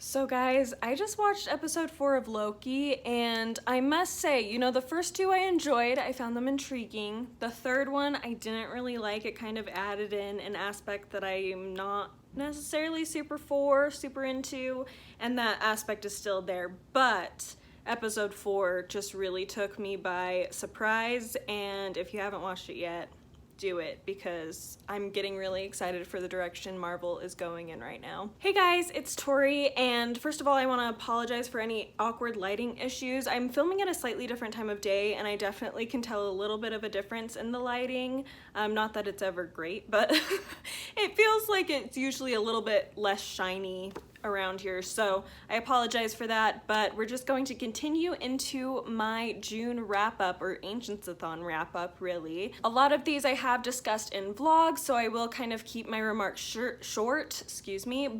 So guys, I just watched episode 4 of Loki, and I must say, the first two I enjoyed, I found them intriguing. The third one I didn't really like. It kind of added in an aspect that I'm not necessarily super into, and that aspect is still there, but episode 4 just really took me by surprise, and if you haven't watched it yet, do it because I'm getting really excited for the direction Marvel is going in right now. Hey guys, it's Tori, and first of all I want to apologize for any awkward lighting issues. I'm filming at a slightly different time of day and I definitely can tell a little bit of a difference in the lighting. Not that it's ever great, but it feels like it's usually a little bit less shiny around here, so I apologize for that, but we're just going to continue into my June wrap-up, or Ancientsathon wrap-up, really. A lot of these I have discussed in vlogs, so I will kind of keep my remarks short,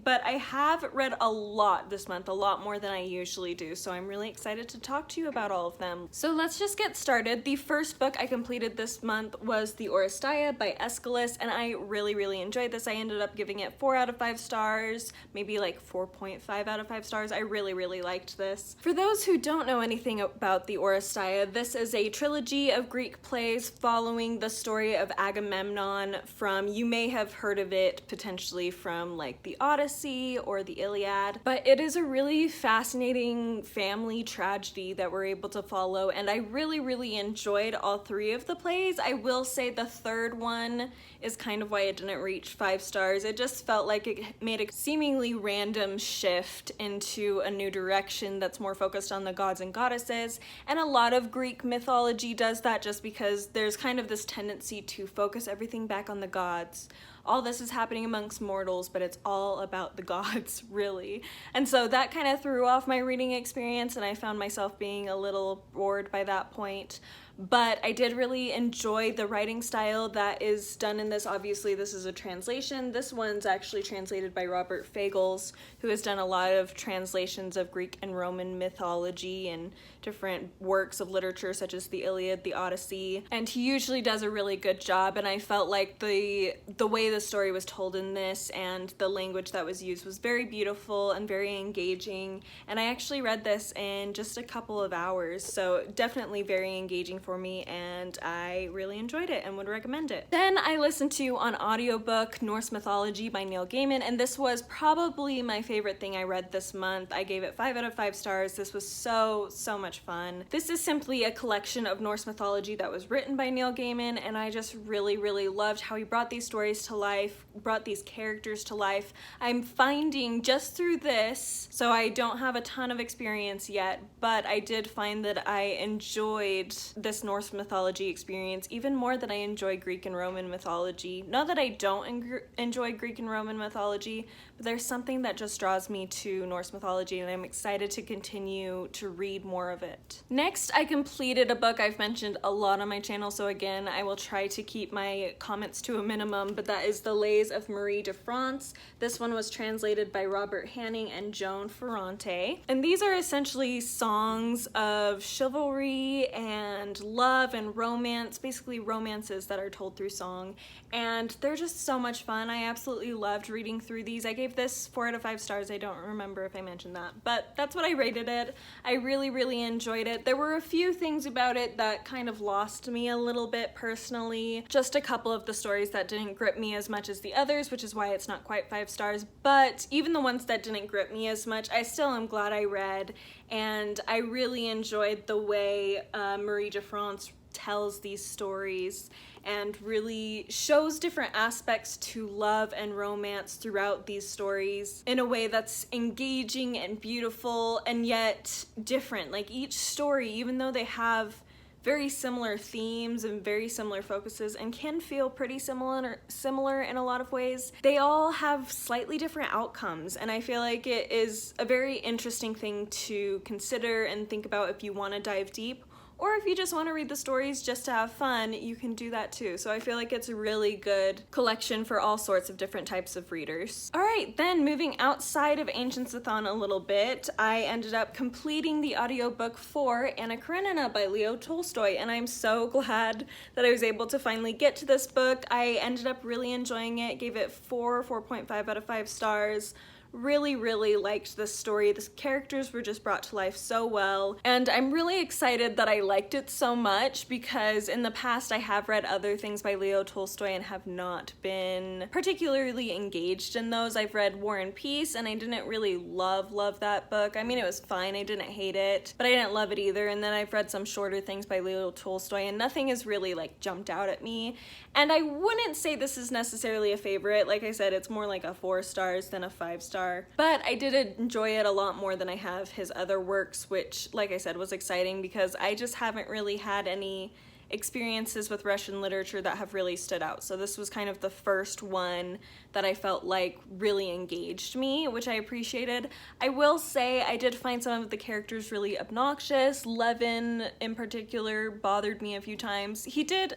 but I have read a lot this month, a lot more than I usually do, so I'm really excited to talk to you about all of them. So let's just get started. The first book I completed this month was the Oresteia by Aeschylus, and I really enjoyed this. I ended up giving it 4 out of 5 stars, maybe like 4.5 out of 5 stars. I really liked this. For those who don't know anything about the Oresteia, this is a trilogy of Greek plays following the story of Agamemnon from, you may have heard of it potentially from like the Odyssey or the Iliad, but it is a really fascinating family tragedy that we're able to follow, and I really enjoyed all 3 of the plays. I will say the third one is kind of why it didn't reach 5 stars. It just felt like it made a seemingly random shift into a new direction that's more focused on the gods and goddesses, and a lot of Greek mythology does that just because there's kind of this tendency to focus everything back on the gods. All this is happening amongst mortals, but it's all about the gods, really. And so that kind of threw off my reading experience, and I found myself being a little bored by that point. But I did really enjoy the writing style that is done in this. Obviously, this is a translation. This one's actually translated by Robert Fagles, who has done a lot of translations of Greek and Roman mythology and different works of literature such as the Iliad, the Odyssey, and he usually does a really good job, and I felt like the way the story was told in this and the language that was used was very beautiful and very engaging, and I actually read this in just a couple of hours, so definitely very engaging for me, and I really enjoyed it and would recommend it. Then I listened to on audiobook Norse Mythology by Neil Gaiman, and this was probably my favorite thing I read this month. I gave it 5 out of 5 stars. This was so much fun. This is simply a collection of Norse mythology that was written by Neil Gaiman, and I just really loved how he brought these stories to life, brought these characters to life. I'm finding just through this, so I don't have a ton of experience yet, but I did find that I enjoyed this Norse mythology experience even more than I enjoy Greek and Roman mythology. Not that I don't enjoy Greek and Roman mythology, but there's something that just draws me to Norse mythology, and I'm excited to continue to read more of it. Next, I completed a book I've mentioned a lot on my channel, so again, I will try to keep my comments to a minimum, but that is the Lais of Marie de France. This one was translated by Robert Hanning and Joan Ferrante, and these are essentially songs of chivalry and love and romance, basically romances that are told through song, and they're just so much fun. I absolutely loved reading through these. I gave this 4 out of 5 stars. I don't remember if I mentioned that, but that's what I rated it. I really enjoyed it. There were a few things about it that kind of lost me a little bit personally. Just a couple of the stories that didn't grip me as much as the others, which is why it's not quite 5 stars, but even the ones that didn't grip me as much, I still am glad I read, and I really enjoyed the way Marie de France tells these stories and really shows different aspects to love and romance throughout these stories in a way that's engaging and beautiful and yet different. Like each story, even though they have very similar themes and very similar focuses and can feel pretty similar in a lot of ways, they all have slightly different outcomes, and I feel like it is a very interesting thing to consider and think about if you want to dive deep, or if you just want to read the stories just to have fun, you can do that too. So I feel like it's a really good collection for all sorts of different types of readers. Alright, then moving outside of Ancientsathon a little bit, I ended up completing the audiobook for Anna Karenina by Leo Tolstoy, and I'm so glad that I was able to finally get to this book. I ended up really enjoying it, gave it 4.5 out of 5 stars. really, really liked this story. The characters were just brought to life so well, and I'm really excited that I liked it so much because in the past I have read other things by Leo Tolstoy and have not been particularly engaged in those. I've read War and Peace and I didn't really love that book. I mean, it was fine, I didn't hate it, but I didn't love it either. And then I've read some shorter things by Leo Tolstoy and nothing has really like jumped out at me. And I wouldn't say this is necessarily a favorite. Like I said, it's more like a 4 stars than a 5 star. But I did enjoy it a lot more than I have his other works, which, like I said, was exciting because I just haven't really had any experiences with Russian literature that have really stood out. So this was kind of the first one that I felt like really engaged me, which I appreciated. I will say I did find some of the characters really obnoxious. Levin in particular bothered me a few times.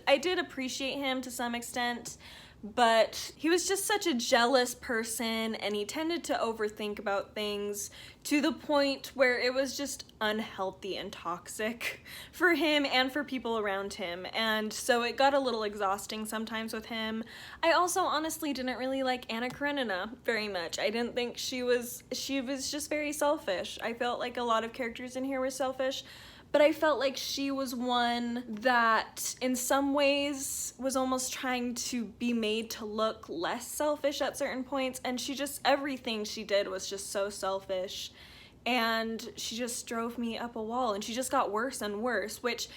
I did appreciate him to some extent, but he was just such a jealous person and he tended to overthink about things to the point where it was just unhealthy and toxic for him and for people around him, and so it got a little exhausting sometimes with him. I also honestly didn't really like Anna Karenina very much. I didn't think she was just very selfish. I felt like a lot of characters in here were selfish, but I felt like she was one that in some ways was almost trying to be made to look less selfish at certain points, and everything she did was just so selfish, and she just drove me up a wall, and she just got worse and worse, which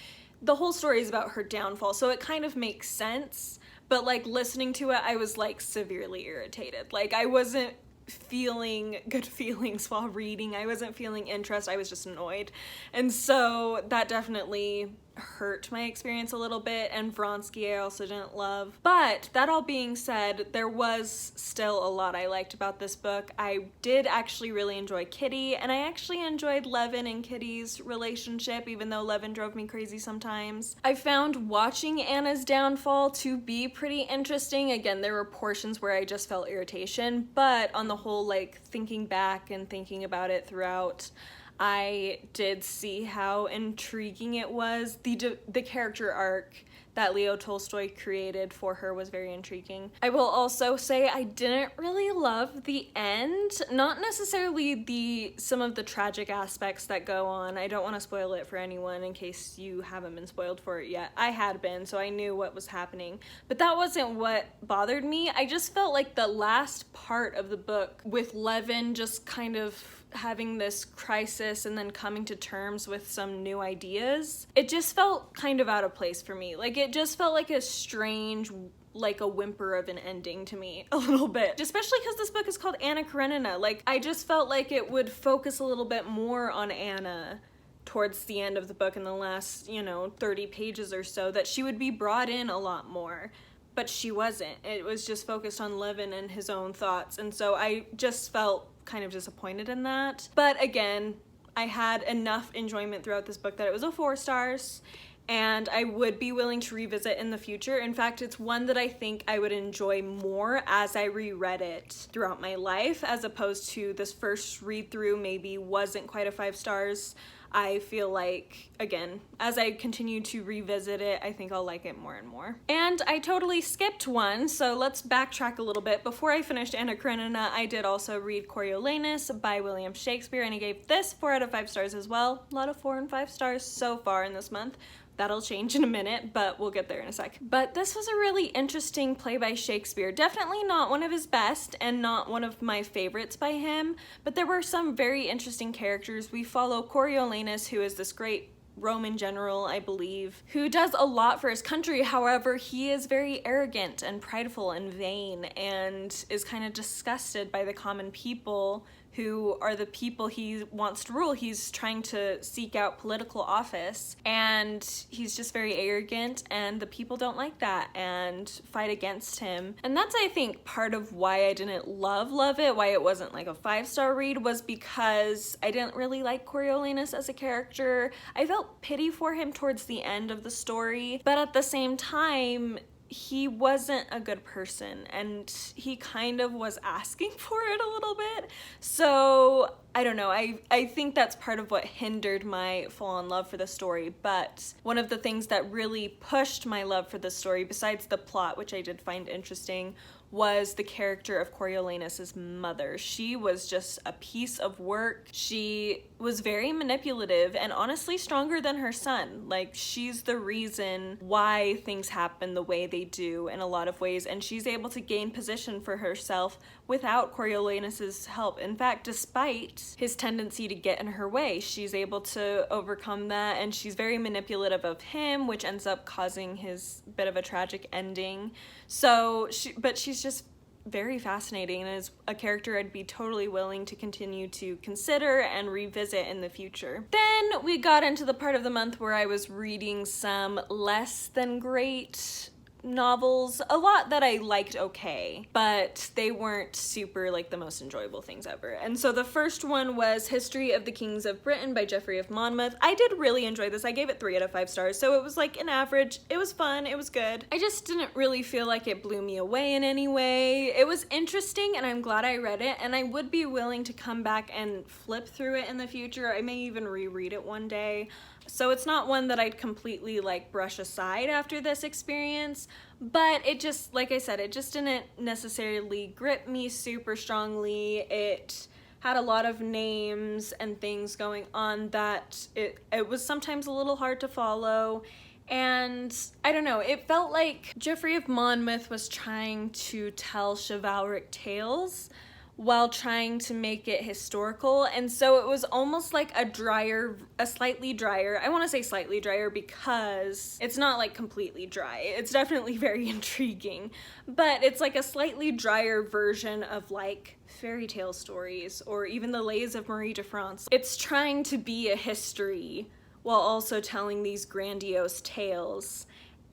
the whole story is about her downfall, so it kind of makes sense, but like listening to it, I was like severely irritated. Like I wasn't feeling good feelings while reading. I wasn't feeling interest. I was just annoyed. And so that definitely hurt my experience a little bit, and Vronsky I also didn't love. But that all being said, there was still a lot I liked about this book. I did actually really enjoy Kitty, and I actually enjoyed Levin and Kitty's relationship, even though Levin drove me crazy sometimes. I found watching Anna's downfall to be pretty interesting. Again, there were portions where I just felt irritation, but on the whole, like thinking back and thinking about it throughout, I did see how intriguing it was. The character arc that Leo Tolstoy created for her was very intriguing. I will also say I didn't really love the end. Not necessarily some of the tragic aspects that go on. I don't want to spoil it for anyone in case you haven't been spoiled for it yet. I had been, so I knew what was happening. But that wasn't what bothered me. I just felt like the last part of the book with Levin just kind of having this crisis and then coming to terms with some new ideas, it just felt kind of out of place for me. Like it just felt like a strange, like a whimper of an ending to me a little bit, especially because this book is called Anna Karenina. Like I just felt like it would focus a little bit more on Anna towards the end of the book in the last 30 pages or so, that she would be brought in a lot more, but she wasn't. It was just focused on Levin and his own thoughts, and so I just felt kind of disappointed in that. But again, I had enough enjoyment throughout this book that it was a 4 stars, and I would be willing to revisit in the future. In fact, it's one that I think I would enjoy more as I reread it throughout my life, as opposed to this first read through maybe wasn't quite a 5 stars. I feel like, again, as I continue to revisit it, I think I'll like it more and more. And I totally skipped one, so let's backtrack a little bit. Before I finished Anna Karenina, I did also read Coriolanus by William Shakespeare, and I gave this 4 out of 5 stars as well. A lot of 4 and 5 stars so far in this month. That'll change in a minute, but we'll get there in a sec. But this was a really interesting play by Shakespeare. Definitely not one of his best and not one of my favorites by him, but there were some very interesting characters. We follow Coriolanus, who is this great Roman general, I believe, who does a lot for his country. However, he is very arrogant and prideful and vain and is kind of disgusted by the common people who are the people he wants to rule. He's trying to seek out political office, and he's just very arrogant, and the people don't like that and fight against him. And that's, I think, part of why I didn't love it, why it wasn't like a 5-star read, was because I didn't really like Coriolanus as a character. I felt pity for him towards the end of the story, but at the same time, he wasn't a good person, and he kind of was asking for it a little bit. So I don't know, I think that's part of what hindered my full-on love for the story. But one of the things that really pushed my love for the story, besides the plot, which I did find interesting, was the character of Coriolanus's mother. She was just a piece of work. She was very manipulative and honestly stronger than her son. Like, she's the reason why things happen the way they do in a lot of ways, and she's able to gain position for herself without Coriolanus's help. In fact, despite his tendency to get in her way, she's able to overcome that, and she's very manipulative of him, which ends up causing his bit of a tragic ending. So, but she's just very fascinating and is a character I'd be totally willing to continue to consider and revisit in the future. Then we got into the part of the month where I was reading some less than great novels, a lot that I liked okay, but they weren't super like the most enjoyable things ever. And so the first one was History of the Kings of Britain by Geoffrey of Monmouth. I did really enjoy this. I gave it 3 out of 5 stars, so it was like an average. It was fun, it was good. I just didn't really feel like it blew me away in any way. It was interesting and I'm glad I read it, and I would be willing to come back and flip through it in the future. I may even reread it one day. So it's not one that I'd completely like brush aside after this experience, but it just, like I said, it just didn't necessarily grip me super strongly. It had a lot of names and things going on that it was sometimes a little hard to follow. And I don't know, it felt like Geoffrey of Monmouth was trying to tell chivalric tales while trying to make it historical, and so it was almost like a slightly drier, I want to say slightly drier because it's not like completely dry, it's definitely very intriguing, but it's like a slightly drier version of like fairy tale stories or even the Lais of Marie de France. It's trying to be a history while also telling these grandiose tales.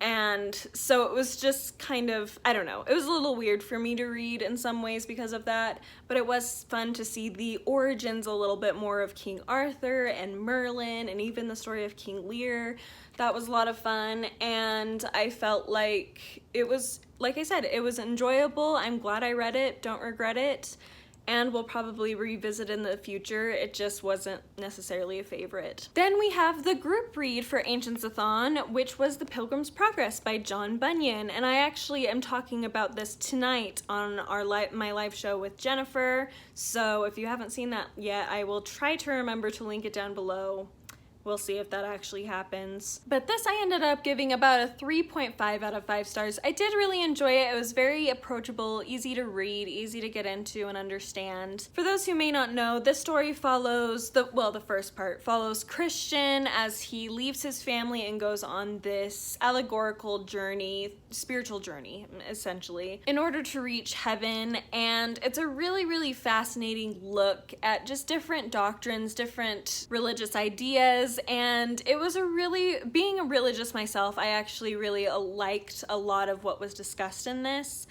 And so it was just kind of, I don't know, it was a little weird for me to read in some ways because of that, but it was fun to see the origins a little bit more of King Arthur and Merlin and even the story of King Lear. That was a lot of fun, and I felt like it was, like I said, it was enjoyable. I'm glad I read it, don't regret it. And we'll probably revisit in the future. It just wasn't necessarily a favorite. Then we have the group read for Ancientsathon, which was The Pilgrims Progress by John Bunyan, and I actually am talking about this tonight on my live show with Jennifer, so if you haven't seen that yet, I will try to remember to link it down below. We'll see if that actually happens. But this I ended up giving about a 3.5 out of 5 stars. I did really enjoy it. It was very approachable, easy to read, easy to get into and understand. For those who may not know, this story follows, the first part follows Christian as he leaves his family and goes on this allegorical journey, spiritual journey, essentially, in order to reach heaven. And it's a really, really fascinating look at just different doctrines, different religious ideas, and it was being a religious myself, I actually really liked a lot of what was discussed in this.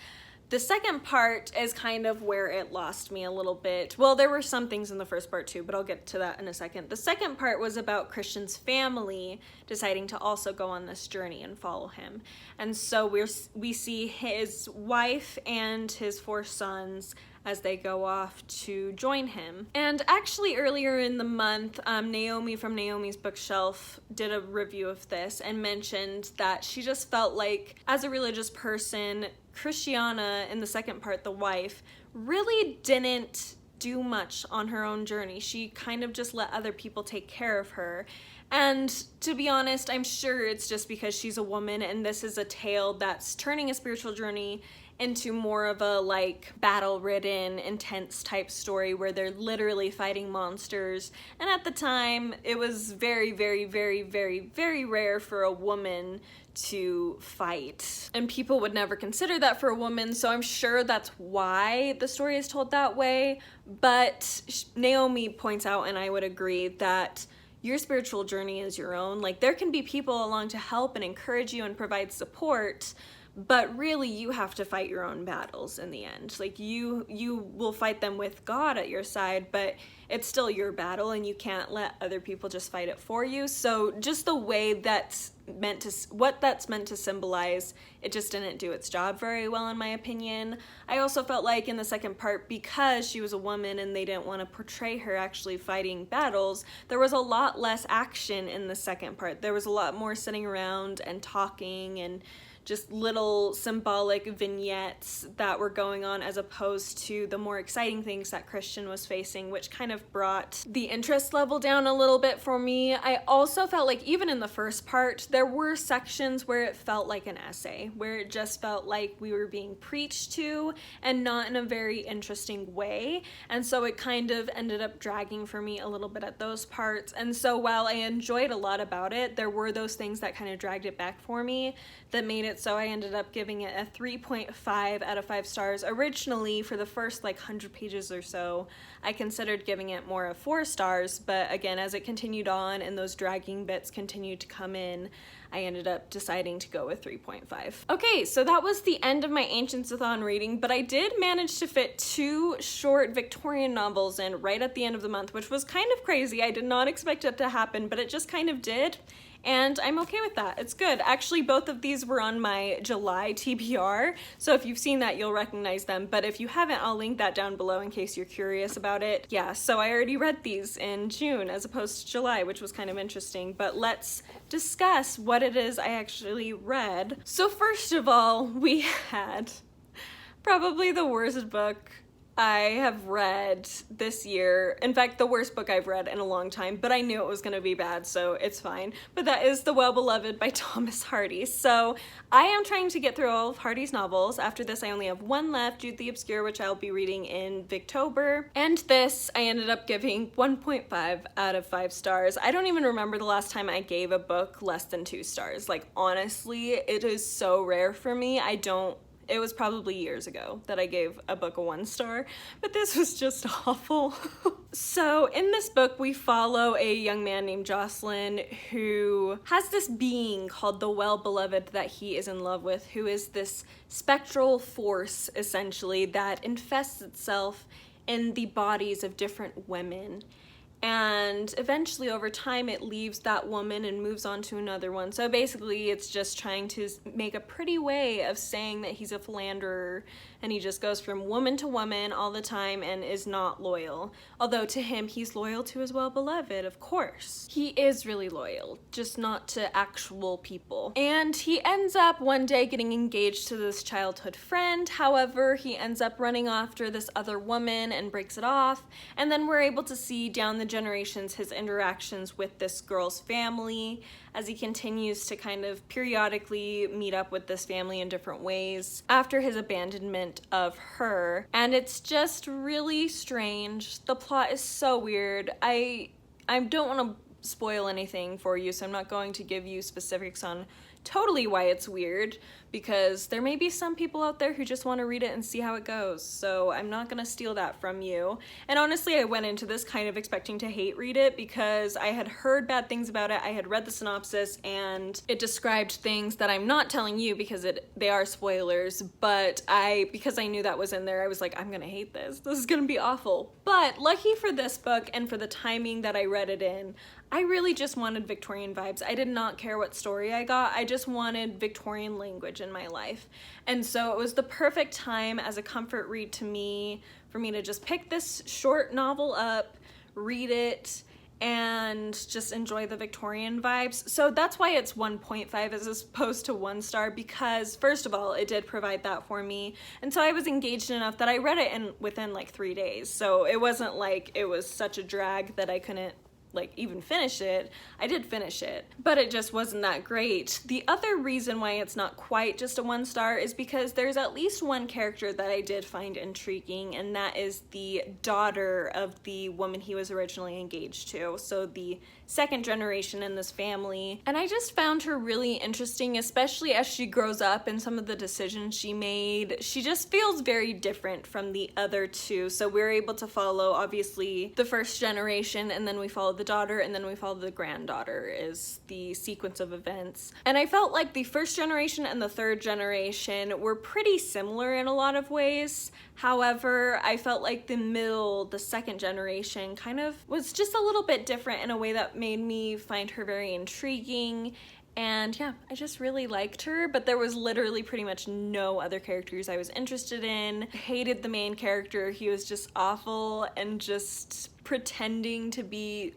The second part is kind of where it lost me a little bit. Well, there were some things in the first part too, but I'll get to that in a second. The second part was about Christian's family deciding to also go on this journey and follow him. And so we see his wife and his 4 sons as they go off to join him. And actually earlier in the month, Naomi from Naomi's Bookshelf did a review of this and mentioned that she just felt like, as a religious person, Christiana, in the second part, the wife, really didn't do much on her own journey. She kind of just let other people take care of her. And to be honest, I'm sure it's just because she's a woman and this is a tale that's turning a spiritual journey into more of a like battle-ridden, intense type story where they're literally fighting monsters. And at the time, it was very, very, very, very, very rare for a woman to fight. And people would never consider that for a woman, so I'm sure that's why the story is told that way. But Naomi points out, and I would agree, that your spiritual journey is your own. Like, there can be people along to help and encourage you and provide support, but really you have to fight your own battles in the end. Like, you will fight them with God at your side, but it's still your battle and you can't let other people just fight it for you. So just the way what that's meant to symbolize, it just didn't do its job very well in my opinion. I also felt like in the second part, because she was a woman and they didn't want to portray her actually fighting battles, there was a lot less action in the second part. There was a lot more sitting around and talking and just little symbolic vignettes that were going on, as opposed to the more exciting things that Christian was facing, which kind of brought the interest level down a little bit for me. I also felt like even in the first part, there were sections where it felt like an essay, where it just felt like we were being preached to and not in a very interesting way. And so it kind of ended up dragging for me a little bit at those parts. And so while I enjoyed a lot about it, there were those things that kind of dragged it back for me that made it so I ended up giving it a 3.5 out of 5 stars. Originally, for the first like 100 pages or so, I considered giving it more of 4 stars, but again, as it continued on and those dragging bits continued to come in, I ended up deciding to go with 3.5. Okay, so that was the end of my Ancientsathon reading, but I did manage to fit 2 short Victorian novels in right at the end of the month, which was kind of crazy. I did not expect it to happen, but it just kind of did. And I'm okay with that. It's good. Actually, both of these were on my July TBR, so if you've seen that, you'll recognize them. But if you haven't, I'll link that down below in case you're curious about it. Yeah, so I already read these in June as opposed to July, which was kind of interesting. But let's discuss what it is I actually read. So first of all, we had probably the worst book I have read this year. In fact, the worst book I've read in a long time, but I knew it was going to be bad, so it's fine. But that is The Well-Beloved by Thomas Hardy. So I am trying to get through all of Hardy's novels. After this, I only have one left, Jude the Obscure, which I'll be reading in Victober. And this, I ended up giving 1.5 out of 5 stars. I don't even remember the last time I gave a book less than 2 stars. Like, honestly, it is so rare for me. It was probably years ago that I gave a book a 1 star, but this was just awful. So in this book, we follow a young man named Jocelyn who has this being called the Well-Beloved that he is in love with, who is this spectral force, essentially, that infests itself in the bodies of different women. And eventually, over time, it leaves that woman and moves on to another one. So basically, it's just trying to make a pretty way of saying that he's a philanderer, and he just goes from woman to woman all the time and is not loyal. Although to him, he's loyal to his well-beloved, of course. He is really loyal, just not to actual people. And he ends up one day getting engaged to this childhood friend. However, he ends up running after this other woman and breaks it off. And then we're able to see down the generations his interactions with this girl's family as he continues to kind of periodically meet up with this family in different ways after his abandonment of her. And it's just really strange. The plot is so weird. I don't want to spoil anything for you, so I'm not going to give you specifics on totally why it's weird, because there may be some people out there who just want to read it and see how it goes, so I'm not gonna steal that from you. And honestly, I went into this kind of expecting to hate read it because I had heard bad things about it. I had read the synopsis and it described things that I'm not telling you because they are spoilers, but because I knew that was in there, I was like, I'm gonna hate this. This is gonna be awful. But lucky for this book and for the timing that I read it in, I really just wanted Victorian vibes. I did not care what story I got. I just wanted Victorian language in my life. And so it was the perfect time as a comfort read to me for me to just pick this short novel up, read it, and just enjoy the Victorian vibes. So that's why it's 1.5 as opposed to 1 star, because first of all, it did provide that for me. And so I was engaged enough that I read it within like 3 days. So it wasn't like it was such a drag that I couldn't even finish it. I did finish it, but it just wasn't that great. The other reason why it's not quite just a 1 star is because there's at least one character that I did find intriguing, and that is the daughter of the woman he was originally engaged to. So the second generation in this family. And I just found her really interesting, especially as she grows up and some of the decisions she made. She just feels very different from the other two. So we're able to follow, obviously, the first generation, and then we follow the daughter, and then we follow the granddaughter is the sequence of events. And I felt like the first generation and the third generation were pretty similar in a lot of ways. However, I felt like the second generation kind of was just a little bit different in a way that made me find her very intriguing. And yeah, I just really liked her, but there was literally pretty much no other characters I was interested in. I hated the main character. He was just awful and just pretending to be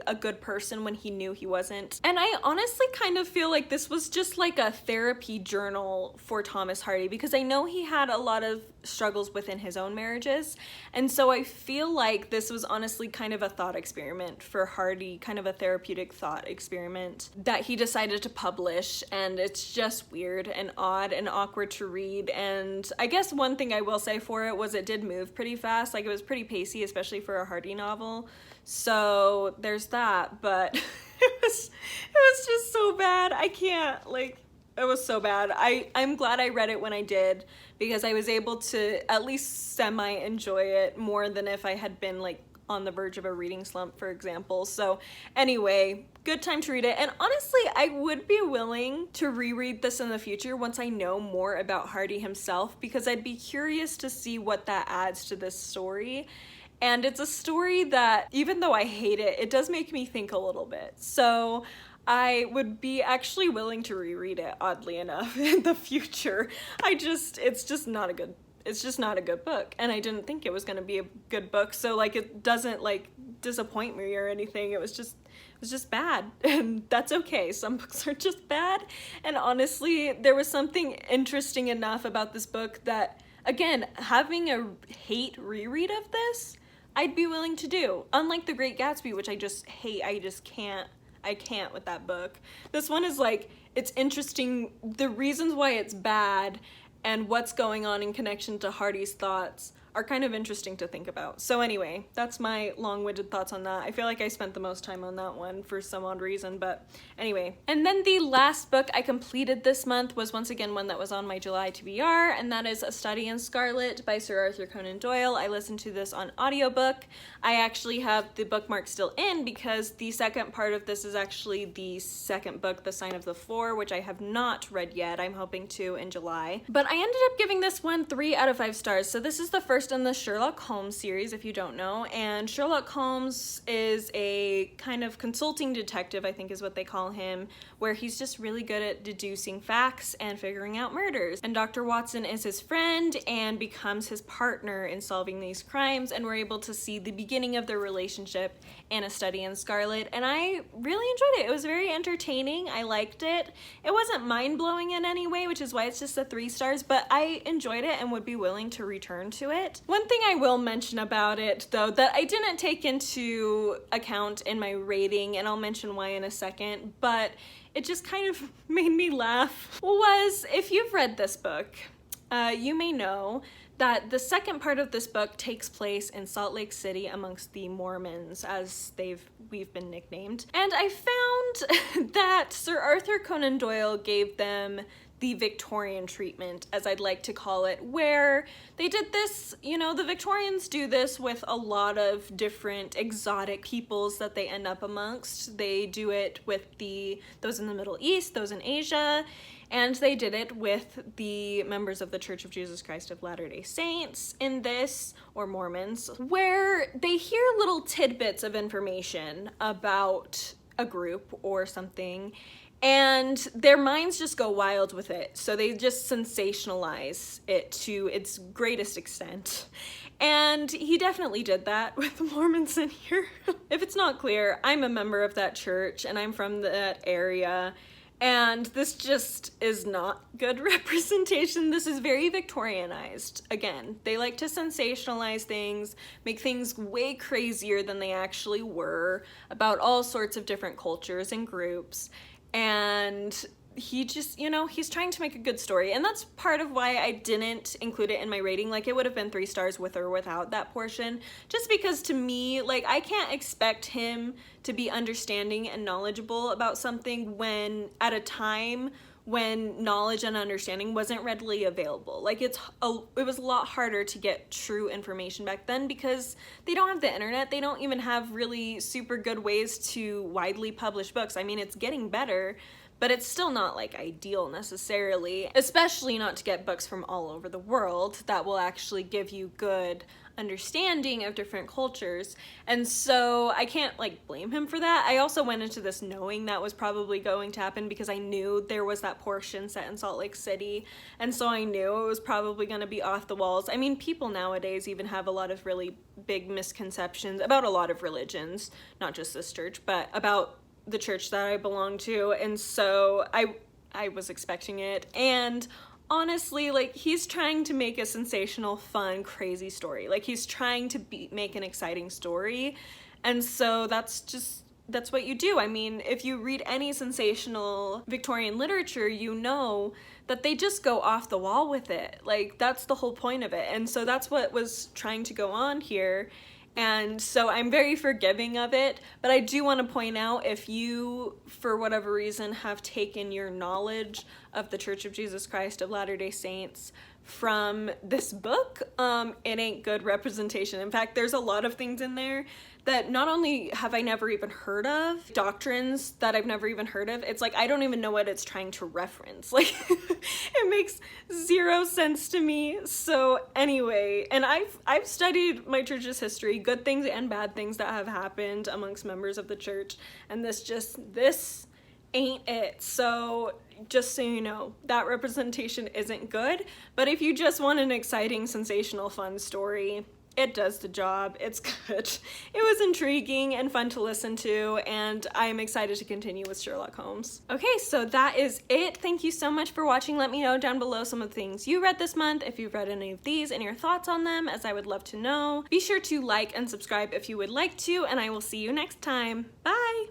a good person when he knew he wasn't. And I honestly kind of feel like this was just like a therapy journal for Thomas Hardy, because I know he had a lot of struggles within his own marriages, and so I feel like this was honestly kind of a thought experiment for Hardy, kind of a therapeutic thought experiment that he decided to publish, and it's just weird and odd and awkward to read. And I guess one thing I will say for it was it did move pretty fast, like it was pretty pacey, especially for a Hardy novel. So there's that, but it was just so bad. I can't, like, it was so bad. I'm glad I read it when I did, because I was able to at least semi-enjoy it more than if I had been like on the verge of a reading slump, for example. So anyway, good time to read it. And honestly, I would be willing to reread this in the future once I know more about Hardy himself, because I'd be curious to see what that adds to this story. And it's a story that, even though I hate it, it does make me think a little bit. So I would be actually willing to reread it, oddly enough, in the future. It's just not a good book. And I didn't think it was gonna be a good book. So like, it doesn't like disappoint me or anything. It was just bad, and that's okay. Some books are just bad. And honestly, there was something interesting enough about this book that, again, having a hate reread of this, I'd be willing to do. Unlike The Great Gatsby, which I just hate. I can't with that book. This one is like, it's interesting, the reasons why it's bad and what's going on in connection to Hardy's thoughts are kind of interesting to think about. So anyway, that's my long-winded thoughts on that. I feel like I spent the most time on that one for some odd reason, but anyway. And then the last book I completed this month was once again one that was on my July TBR, and that is A Study in Scarlet by Sir Arthur Conan Doyle. I listened to this on audiobook. I actually have the bookmark still in because the second part of this is actually the second book, The Sign of the Four, which I have not read yet. I'm hoping to in July. But I ended up giving this one 3 out of 5 stars. So this is the first in the Sherlock Holmes series, if you don't know, and Sherlock Holmes is a kind of consulting detective, I think is what they call him, where he's just really good at deducing facts and figuring out murders. And Dr. Watson is his friend and becomes his partner in solving these crimes, and we're able to see the beginning of their relationship in A Study in Scarlet, and I really enjoyed it. It was very entertaining. I liked it. It wasn't mind-blowing in any way, which is why it's just a 3 stars, but I enjoyed it and would be willing to return to it. One thing I will mention about it, though, that I didn't take into account in my rating, and I'll mention why in a second, but it just kind of made me laugh, was, if you've read this book, you may know that the second part of this book takes place in Salt Lake City amongst the Mormons, as we've been nicknamed. And I found that Sir Arthur Conan Doyle gave them the Victorian treatment, as I'd like to call it, where they did this, you know, the Victorians do this with a lot of different exotic peoples that they end up amongst. They do it with those in the Middle East, those in Asia, and they did it with the members of the Church of Jesus Christ of Latter-day Saints in this, or Mormons, where they hear little tidbits of information about a group or something, and their minds just go wild with it. So they just sensationalize it to its greatest extent. And he definitely did that with the Mormons in here. If it's not clear, I'm a member of that church and I'm from that area. And this just is not good representation. This is very Victorianized. Again, they like to sensationalize things, make things way crazier than they actually were about all sorts of different cultures and groups. And he just, you know, he's trying to make a good story. And that's part of why I didn't include it in my rating. Like, it would have been 3 stars with or without that portion. Just because to me, like, I can't expect him to be understanding and knowledgeable about something when, at a time when knowledge and understanding wasn't readily available. Like, it was a lot harder to get true information back then because they don't have the internet. They don't even have really super good ways to widely publish books. I mean, it's getting better, but it's still not like ideal necessarily, especially not to get books from all over the world that will actually give you good understanding of different cultures. And so I can't like blame him for that. I also went into this knowing that was probably going to happen because I knew there was that portion set in Salt Lake City, and so I knew it was probably going to be off the walls. I mean, people nowadays even have a lot of really big misconceptions about a lot of religions, not just this church, but about the church that I belong to, and so I was expecting it. And honestly, like, he's trying to make a sensational, fun, crazy story. Like, he's trying to make an exciting story. And so that's what you do. I mean, if you read any sensational Victorian literature, you know that they just go off the wall with it. Like, that's the whole point of it. And so that's what was trying to go on here. And so I'm very forgiving of it, but I do want to point out, if you, for whatever reason, have taken your knowledge of the Church of Jesus Christ of Latter-day Saints from this book, it ain't good representation. In fact, there's a lot of things in there that not only have I never even heard of, doctrines that I've never even heard of, it's like I don't even know what it's trying to reference. Like, it makes zero sense to me. So anyway, and I've studied my church's history, good things and bad things that have happened amongst members of the church, and this ain't it. So just so you know, that representation isn't good, but if you just want an exciting, sensational, fun story, it does the job. It's good. It was intriguing and fun to listen to, and I'm excited to continue with Sherlock Holmes. Okay, so that is it. Thank you so much for watching. Let me know down below some of the things you read this month, if you've read any of these, and your thoughts on them, as I would love to know. Be sure to like and subscribe if you would like to, and I will see you next time. Bye!